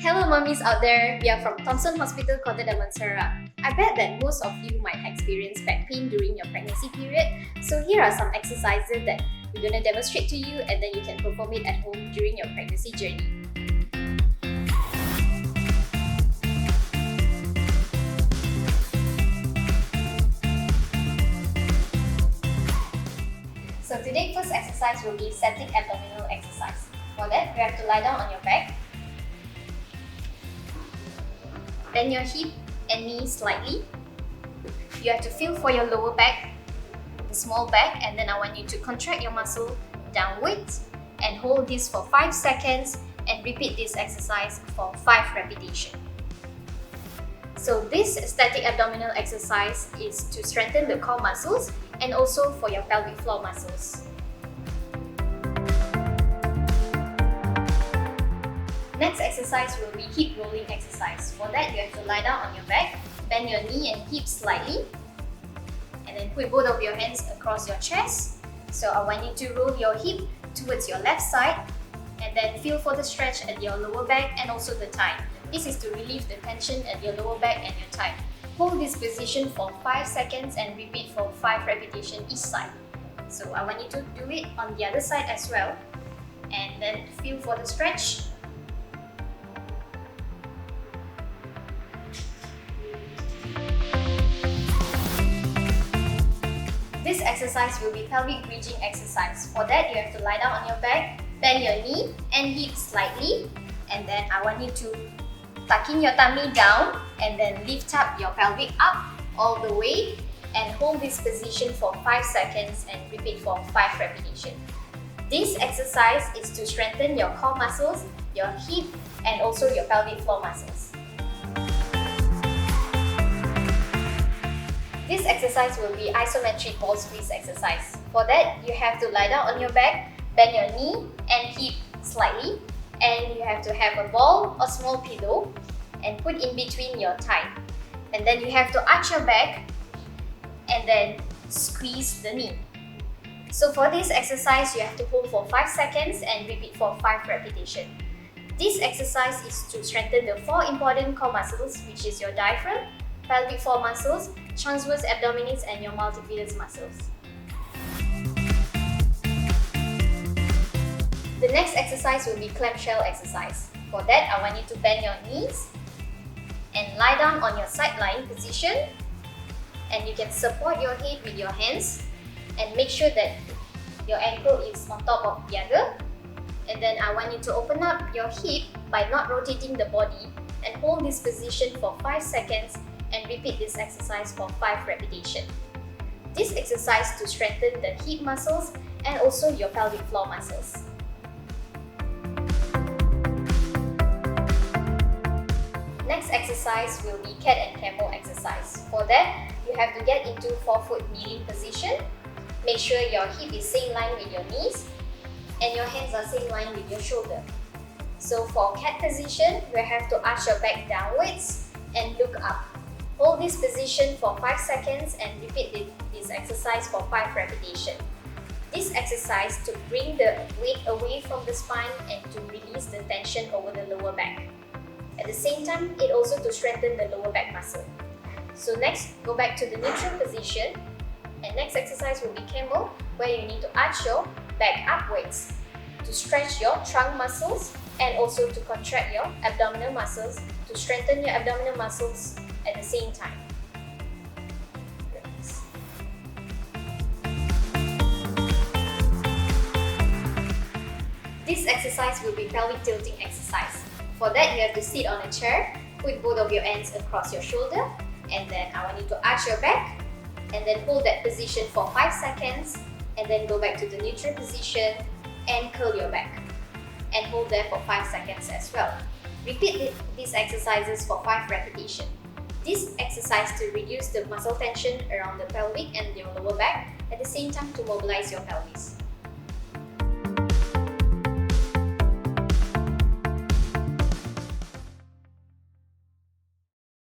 Hello mommies out there, we are from Thomson Hospital, Kota Damansara. I bet that most of you might experience back pain during your pregnancy period, so here are some exercises that we're going to demonstrate to you and then you can perform it at home during your pregnancy journey. So today's first exercise will be static abdominal exercise. For that, you have to lie down on your back. Bend your hip and knee slightly. You have to feel for your lower back, the small back, and then I want you to contract your muscle downwards and hold this for 5 seconds and repeat this exercise for 5 repetitions. So this static abdominal exercise is to strengthen the core muscles and also for your pelvic floor muscles. Next exercise will be hip rolling exercise. For that, you have to lie down on your back, bend your knee and hip slightly, and then put both of your hands across your chest. So I want you to roll your hip towards your left side and then feel for the stretch at your lower back and also the thigh. This is to relieve the tension at your lower back and your thigh. Hold this position for 5 seconds and repeat for 5 repetitions each side. So I want you to do it on the other side as well, and then feel for the stretch. This exercise will be pelvic bridging exercise. For that, you have to lie down on your back, bend your knee and hip slightly, and then I want you to tuck in your tummy down and then lift up your pelvic up all the way and hold this position for 5 seconds and repeat for 5 repetitions. This exercise is to strengthen your core muscles, your hip and also your pelvic floor muscles. This exercise will be isometric ball squeeze exercise. For that, you have to lie down on your back, bend your knee and hip slightly, and you have to have a ball or small pillow and put in between your thigh. And then you have to arch your back and then squeeze the knee. So for this exercise, you have to hold for 5 seconds and repeat for 5 repetitions. This exercise is to strengthen the 4 important core muscles, which is your diaphragm, pelvic floor muscles, transverse abdominis and your multifidus muscles. The next exercise will be clamshell exercise. For that, I want you to bend your knees and lie down on your side lying position, and you can support your head with your hands and make sure that your ankle is on top of the other. And then I want you to open up your hip by not rotating the body and hold this position for 5 seconds and repeat this exercise for 5 repetitions. This exercise to strengthen the hip muscles and also your pelvic floor muscles. Next exercise will be cat and camel exercise. For that, you have to get into forefoot kneeling position. Make sure your hip is same line with your knees and your hands are same line with your shoulder. So for cat position, you have to arch your back downwards and look up. Hold this position for 5 seconds and repeat this exercise for 5 repetitions. This exercise to bring the weight away from the spine and to release the tension over the lower back. At the same time, it also to strengthen the lower back muscle. So next, go back to the neutral position, and next exercise will be camel, where you need to arch your back upwards to stretch your trunk muscles and also to contract your abdominal muscles to strengthen your abdominal muscles at the same time. This exercise will be pelvic tilting exercise. For that, you have to sit on a chair, put both of your hands across your shoulder, and then I want you to arch your back and then hold that position for 5 seconds and then go back to the neutral position and curl your back and hold there for 5 seconds as well. Repeat these exercises for 5 repetitions. This exercise to reduce the muscle tension around the pelvic and your lower back, at the same time to mobilize your pelvis.